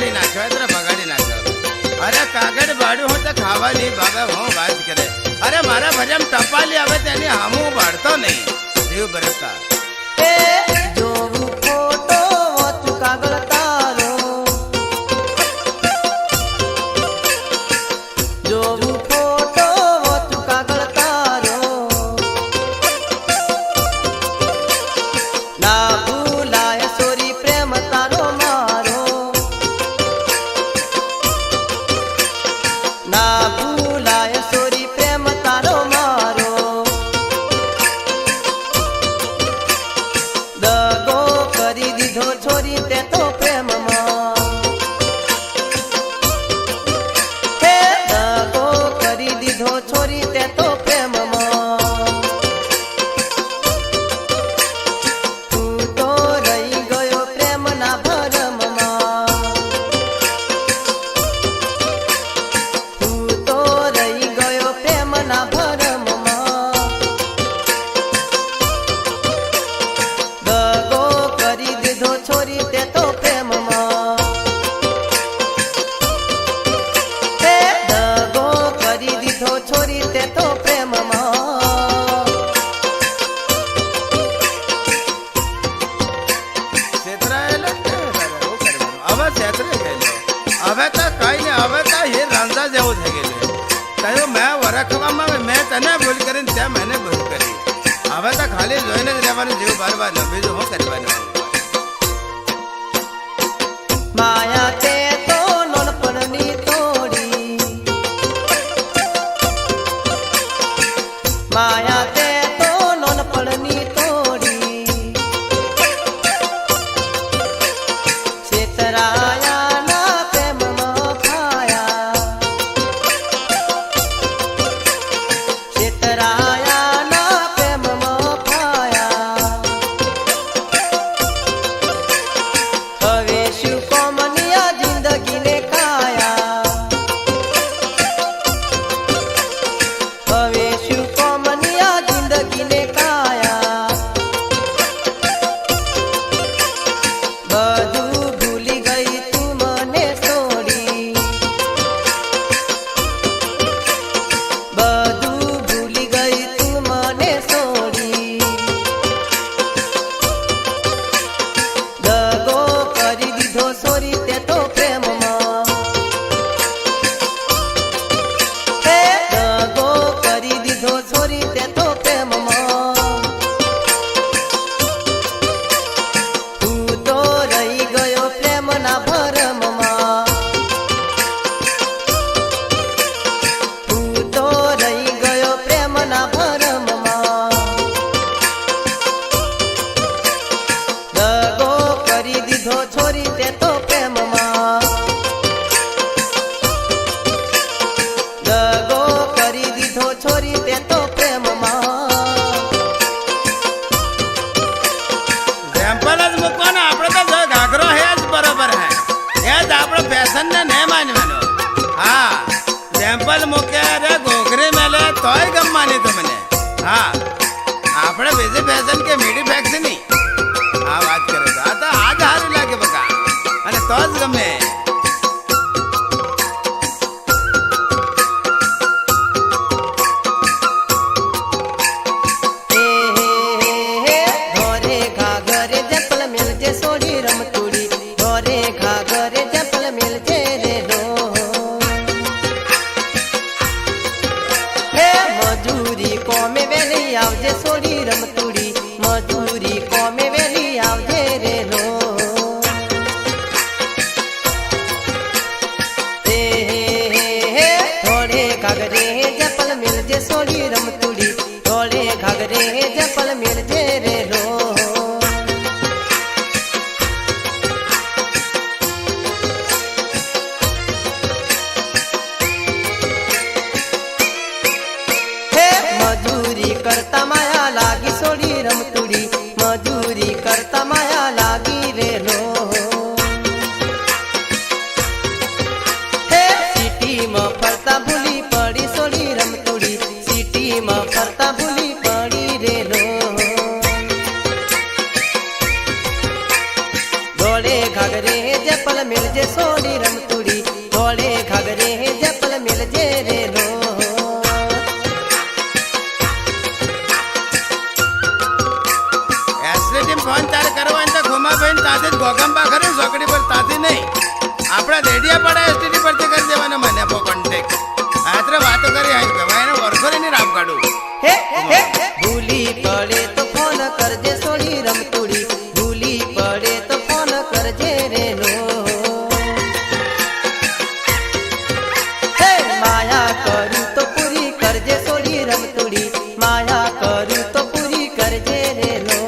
બગાડી નાખ્યો અરે કાગળ બાડ્યું હું તો ખાવાની બાબા હું વાત કરે અરે મારા ભજમ ટપાલી આવે તેની હામું બાળતો નહીં જીવ બરસતા જોવું ફોટો વાંચું કાગળ તારો જોવું ફોટો વાંચું કાગળ તારો ના ભૂલાય સોરી પ્રેમ તારો મારો ના ભૂલાય સોરી પ્રેમ તારો મારો દગો કરી દીધો છોરી તે તો પ્રેમમાં હે દગો કરી દીધો છોરી તે તો પ્રેમમાં તું તો રહી ગયો પ્રેમના ભરમમાં તું તો રહી ગયો પ્રેમના ભરમમાં દગો કરી દીધો છોરી તે તો પ્રેમમાં હે દગો કરી દીધો છોરી તે તો પ્રેમમાં છેતરાયેલો હવે છેતરી ગયેલો હવે તો કઈ ને હવે તો એ રાંધા જેવું થઈ ગયેલું કયું મેં વરખવામાં મેં તને ભૂલ કરીને ત્યાં મેને ભૂલ કરી હવે તો ખાલી જોઈને જ રહેવાનું જીવ ભરવાનું બીજું શું કરવાનું માયા તે તો નોનપણની તોડી માયા તે તો નોનપણની તોડી છેતરાયા ના પ્રેમમાં ફાયા છેતરાયા ના પ્રેમમાં ફાયા હવે શું કોમનિયા જિંદગીને કાયા હવે શું કોમનિયા જિંદગીને કાયા બધું ભૂલી ગઈ તું મને છોડી બધું ભૂલી ગઈ તું મને છોડી દગો કરી દીધો સોરી તે તો પ્રેમમાં હે દગો કરી દીધો સોરી તે તો પ્રેમમાં તું તો રહી ગયો પ્રેમના ભરમમાં તું તો રહી ગયો પ્રેમના ભરમમાં દગો કરી દીધો છોરી તે તો પ્રેમમાં દગો કરી દીધો છોરી તે તો પ્રેમમાં સેમ્પલ જ મૂકો ને આપણે તો જો ઘાઘરો હે જ બરોબર હે એ જ આપણો ફેશન ને નહીં માનવાનો હા સેમ્પલ મૂકે અરે ઘોઘરી મેલે તોય ગમવાની તો મને હા આપણે બીજી ફેશન કે મીડી ફેક્શન નહીં હા વાત કરે તો આ તો આ જ સારું લાગે બકા અને તો જ ગમે ધોરે ઘાઘરે જપલ મેલજે સોડી રમતુડી ધોરે ઘાઘરે જપલ મેલજે રે લો હે મજૂરી કોમે વેલી આવજે સોડી રમતુડી મજૂરી કોમે વેલી આવજે રે લો ધોળે ઘાઘરે જપલ મેલજે સોડી રમતુડી ધોળે ઘાઘરે જપલ મેલજે રે લો હે મજૂરી કરતા માયા લાગી સોડી રમતુડી મજૂરી કરતા માયા લાગી રે લો હે સિટીમાં ફરતા ભૂલી પડી સોડી રમતુડી સિટીમાં ફરતા ભૂલી પડી રે લો जपल मिलजे सोनी रमतुड़ी धोले घाघरे जपल मिलजे रे लो એસટીડી ફોન તારે કરવો હોય તો ઘુમાભાઈ તાતે જ ગોગંબા કરે ચોકડી પર તાતી નહીં આપણા દેડિયાપાડા એસટીડી પરથી કરી દેવાનો મને આપો કોન્ટેક્ટ આત્રે વાતો કરી આવી કહેવાય એને વરખોરીની રામ કાઢું हे हे भूली पड़े तो फोन करजे सोनी रमतुड़ी भूली पड़े तो फोन करजे रे लो हे माया करूं तो पूरी करजे सोनी रमतुड़ी माया करूं तो पूरी करजे रे लो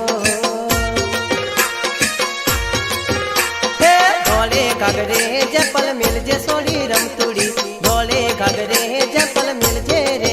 हे धोले घाघरे जपल मिलजे सोनी रमतुड़ी धोले घाघरे जपल मिलजे रे